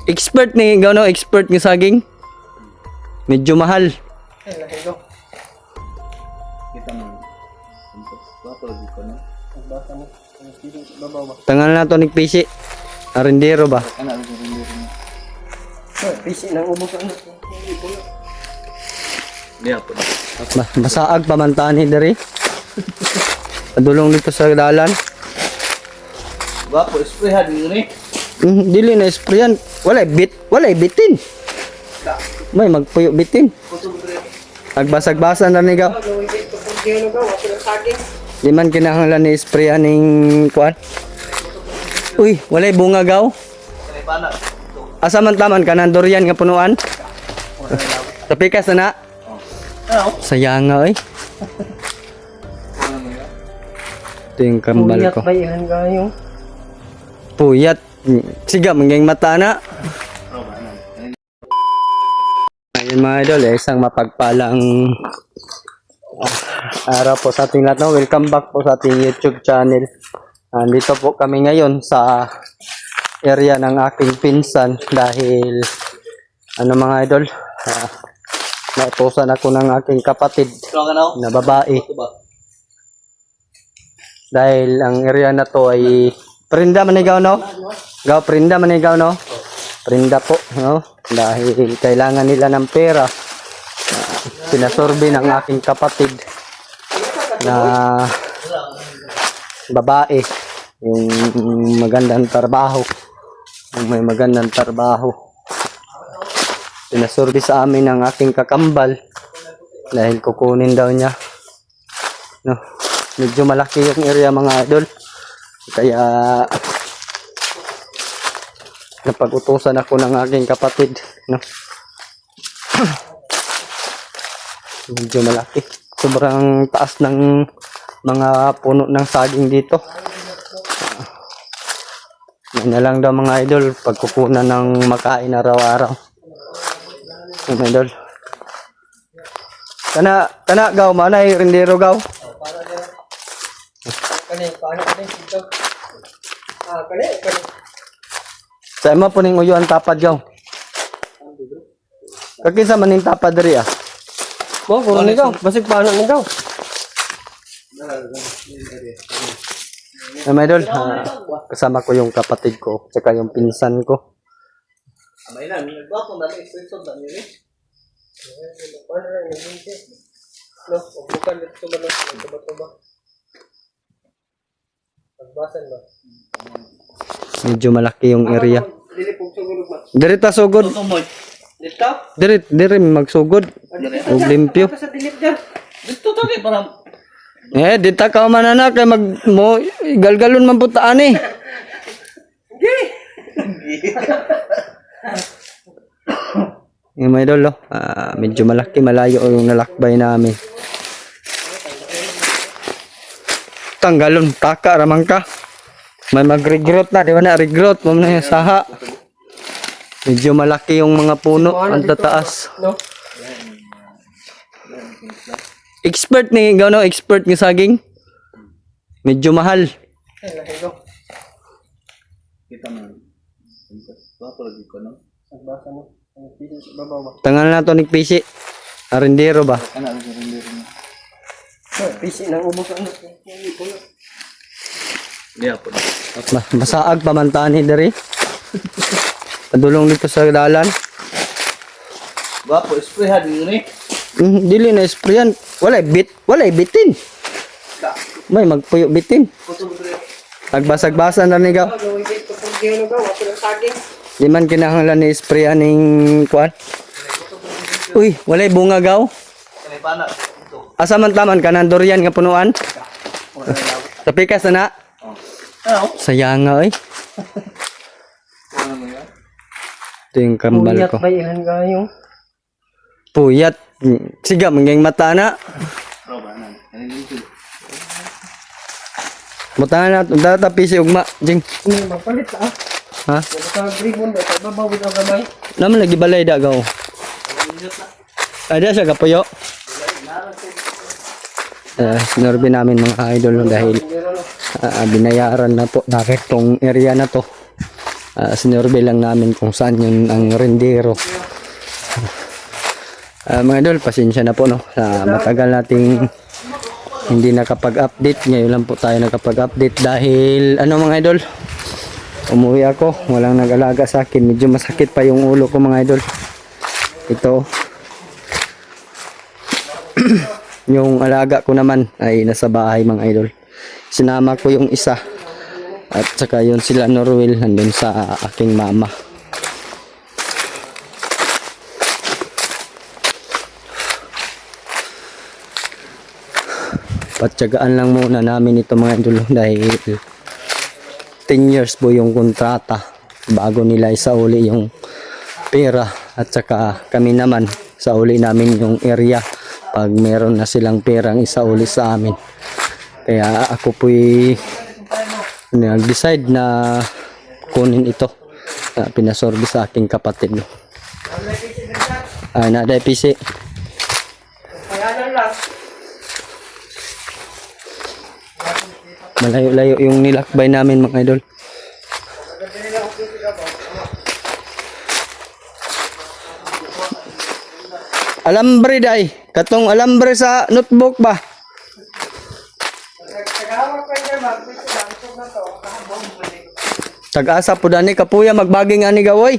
Expert ni gano, expert ng saging. Medyo mahal. Kita mo. Bato lagi ko no. Basta mo. Babaw ba? Tangan na to ni PC. Arendero ba? Anak ko rin dito. PC nang ubos ano. Di ako. Masaag pamantaan ni diri. Padulong dito sa dalan. Bapo sprayhan ni. Dili na sprayan. Walay bitin. May magpuyo bitin. Nagbasag-basa na ni gaw. Di man kinahanglan ni sprayan ning kuan. Uy, walay bunga gaw. Asa man taman kanan durian nga punuan. Tapikas na. Sayang nga eh. Ito yung kambal ko. Ba yan kayo? Puyat. Siga, mangyang mata na. Ayun mga idol, isang mapagpalang araw po sa ating lahat. No? Welcome back po sa ating YouTube channel. Dito po kami ngayon sa area ng aking pinsan dahil ano mga idol, nautusan ako ng aking kapatid na babae. Dahil ang area na to ay Prinda manigaw no? Gaw prinda manigaw no? Prinda po no? Dahil kailangan nila ng pera. Pinasorbe ng aking kapatid na babae yung magandang trabaho. Yung may magandang trabaho. Pinasorbe sa amin ng aking kakambal dahil kukunin daw niya. No? Medyo malaki yung area mga idol. Kaya napag-utusan ako ng aking kapatid, no? Medyo malaki. Sobrang taas ng mga puno ng saging dito. Yan na lang daw mga idol pagkukunan ng makain araw-araw. Mga idol. Kana gaw manay rendero gaw. Paano dito? Kani. Sa imo po ning uyuan tapad gaw. Kakinsa man ning tapad diri ah. Mo puro ni daw, basig paano ni daw? Mga idol, kasama ko yung kapatid ko, tsaka yung pinsan ko. Amay na, bapo na ni expression na ni. Paano na ni dito? No, bukan dito ba no? Ito ba? Pagbasan ba? Medyo malaki yung area. Dili pug sugod ba? Diri ta sugod. Dito? Diri magsugod. Ug limpyo. Sa dilip diyan. Dito to kay para Dita ka man na kay mag mo galgalon man putaan eh. Yung may idol, medyo malaki, malayo yung nalakbay namin. Tanggalon, taka ramang ka. May mag-regrowth na, di ba na? Regrowth, mo na yung saha. Medyo malaki yung mga puno, ang tataas. No? Expert ni, gano, expert ng saging. Medyo mahal. kita mo. Bapo lagi ko no. Pagbasan mo. Babaw ba? Tangan na to ni PC. Arendero ba? Anak ko rin dito. PC nang ubos ano. Di ako. Masaag pamantaan ni diri. Padulong dito sa dalan. Bapo sprayhan ni. Dili na sprayan. Walay bitin. May magpuyo bitin. Nagbasag-basa na ni gaw. Di man kinahanglan ni sprayan ning kuan. Uy, walay bunga gaw. Kani pana ito. Asa man taman kanan durian nga punuan. Tapikas na. Sayang nga eh. Ano mo yan? Ito yung kambal ko. Ba yan kayo? Puyat. Siga, mangyang mata na. Roba na. Ano dito? Mutangan na. Datapi si ugma. Jing. Hindi magpalit ah. Ha? Sa gribon ba? Babaw ito gamay. Naman lagi balay da gaw. Ada siya kapuyo. Sinorbe namin mga idol no, dahil binayaran na po namin tong area na to. Sinurbay lang namin kung saan yun ang rendero. Mga idol, pasensya na po no. Matagal nating hindi nakapag-update. Ngayon lang po tayo nakapag-update dahil mga idol, umuwi ako, walang nag-alaga sa akin. Medyo masakit pa yung ulo ko mga idol. Ito. Yung alaga ko naman ay nasa bahay mga idol. Sinama ko yung isa. At saka yun sila Norwell nandun sa aking mama. Patsagaan lang muna namin ito mga idol dahil 10 years po yung kontrata bago nila isauli yung pera, at saka kami naman sauli namin yung area pag meron na silang perang isauli sa amin. Kaya ako po'y nag-decide na kunin ito, pinasorbi sa aking kapatid no. Nada PC. Malayo-layo yung nilakbay namin mga idol. Alambre day, katong alambre sa notebook ba? Tag-asa po dani kapuya magbaging ani gawoy.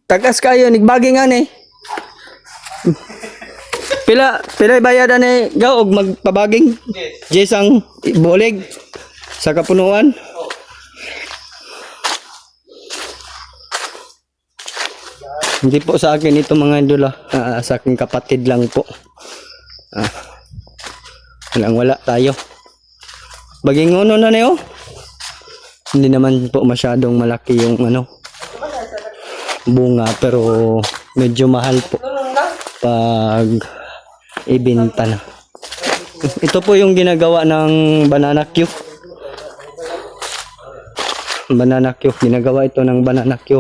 Tagas kayo nigbaging ani. Pila bayad ani gaw og magpabaging? Yes ang bolig sa kapunuan. Hindi po sa akin ito mga idol, sa aking kapatid lang po. Wala tayo. Bagingono na niyo. Hindi naman po masyadong malaki yung bunga, pero medyo mahal po pag ibenta na. Ito po yung ginagawa ng banana Q. Banana Q, ginagawa ito ng banana Q.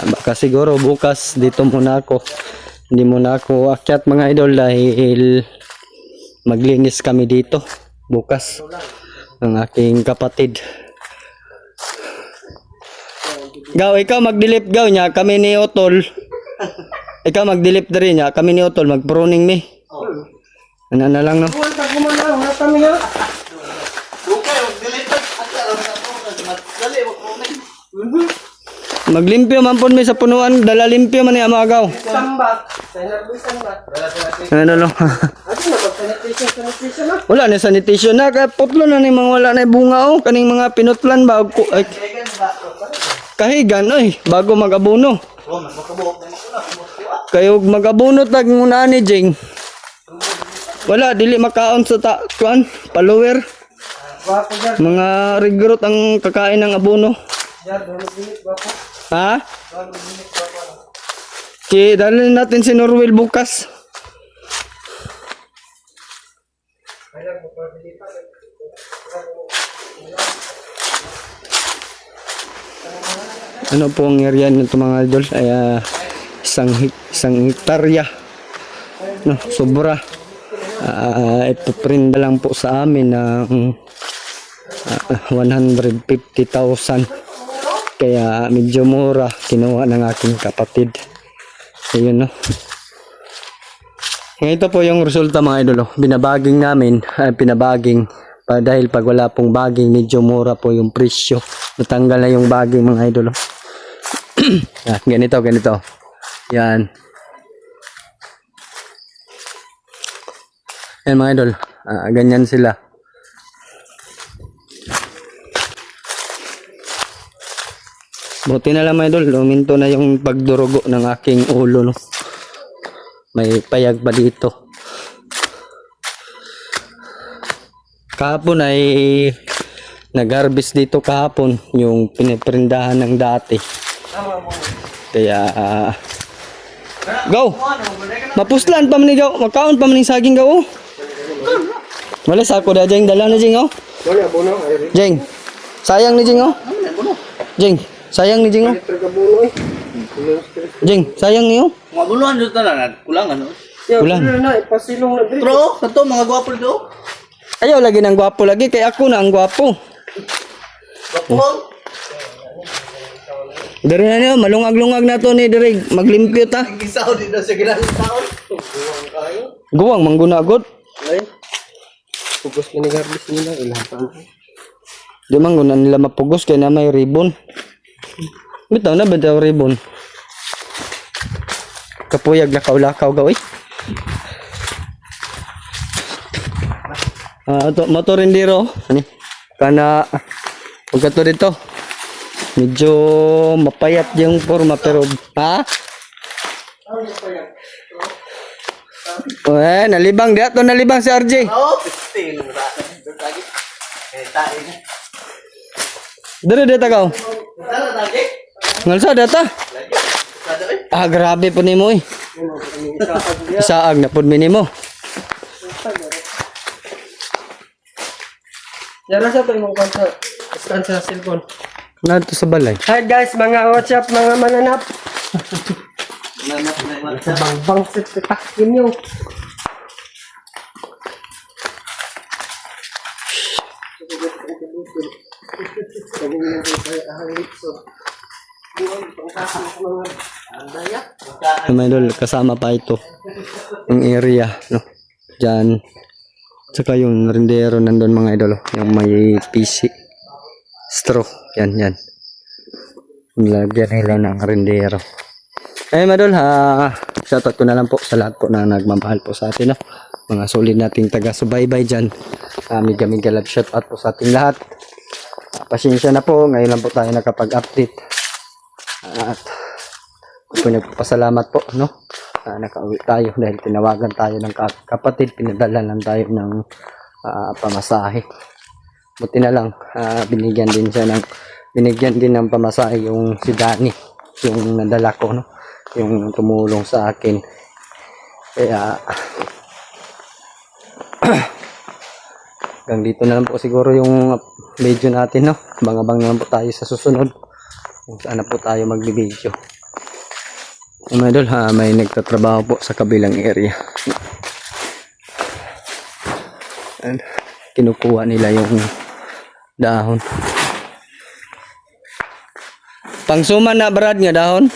Baka siguro bukas dito muna ako. Hindi muna ako akyat mga idol dahil maglinis kami dito bukas ng aking kapatid. Gaw, ikaw magdilip gaw niya, kami ni Otol. Ikaw magdilip na rin niya, kami ni Otol magpruning mi. Ano na lang no? Maglimpyo man po may sa punuan, dala limpyo man ni amagaw. Sambat. Sambat. Ano no? Wala na sanitation na, kaya putlo na ni mga wala na bunga oh, kaning mga pinutlan ba ay, kahigan oy bago magabuno. Kayo magabuno tag muna ni Jing. Wala dili makaon sa kuan, follower. Mga regrot ang kakain ng abono. Ha? Dalhin natin si Norwell bukas. Ano po ang area nito mga idol? Ay isang hektarya. No, sobra. Ipoprinda lang po sa amin ng 150,000. Kaya medyo mura kinuha ng aking kapatid. Ayun no. Ito po yung resulta mga idol. Binabaging namin, pinabaging dahil pag wala pong baging medyo mura po yung presyo. Natanggal na yung baging mga idol. Ganito. Yan. Yan mga idol. Ganyan sila. Buti na lang mga idol, luminto na yung pagdurugo ng aking ulo no. May payag pa dito. Kahapon ay nag-harvest dito kahapon yung piniprindahan ng dati. Kaya go! Mapuslan pa man ni gaw, makaon pa man ni saging gaw. Wala sa ako da Jeng, dala na Jeng oh. Jeng. Sayang ni Jeng oh. Jeng. Sayang ni Jing oh. Jing, sayang niyo. Mga buluhan dito na kulangan no. Kulang. Na ipasilong na dito. Pero kato mga gwapo dito. Ayaw lagi ng gwapo lagi, kay ako na ang gwapo. Gapong. Dari na niyo, malungag-lungag na to ni Dari, maglimpyo ta. Isaw din daw sa gilaling taon. Buwang kayo. Guwang, manggunagot. Ay. Pugos minigarbis nila. Ilapan. Di man guna nila mapugos, kaya na may ribbon. Bitaw na, bitaw ribbon. Kapuyag lakaw-lakaw gawin. Ito, motorindiro. Ani? Kana, pagkato dito. Medyo mapayat yung forma pero, ha? Nalibang. Di ato nalibang si RJ. Oh, 15. Lagi. Tayo na. Dari data ka. Sana lagi. Ngalsa data. Lagi. Sada eh. Grabe po ni mo eh. Isaag na po minimo. Yara sa ito yung kanta. Scan sa cellphone. Nato sa balay. Hi guys, mga WhatsApp, mga mananap. Nanap na yung mata. Bang sitakin nyo. Mga idol, kasama pa ito. Yung area, no? Diyan. Tsaka yung rendero nandun mga idol. Yung may PC. Straw. Yan, yan. Nilagyan nila ng rendero. Eh mga idol, shoutout ko na lang po sa lahat po na nagmamahal po sa atin. No? Mga solid nating taga-subaybay dyan. Mega love shoutout po sa ating lahat. Pasensya na po. Ngayon lang po tayo nakapag-update. At po nagpapasalamat po, no? Nakauwi tayo dahil tinawagan tayo ng kapatid, pinadala lang tayo ng pamasahe. Buti na lang, binigyan din ng pamasahe yung si Danny, yung nadala ko, no? Yung tumulong sa akin. Kaya hanggang dito na lang po siguro yung video natin, no? Abang-abang na lang po tayo sa susunod kung saan na po tayo magbibideo. Mga idol, may nagtatrabaho po sa kabilang area. And, kinukuha nila yung dahon. Pangsuman na brad nga dahon.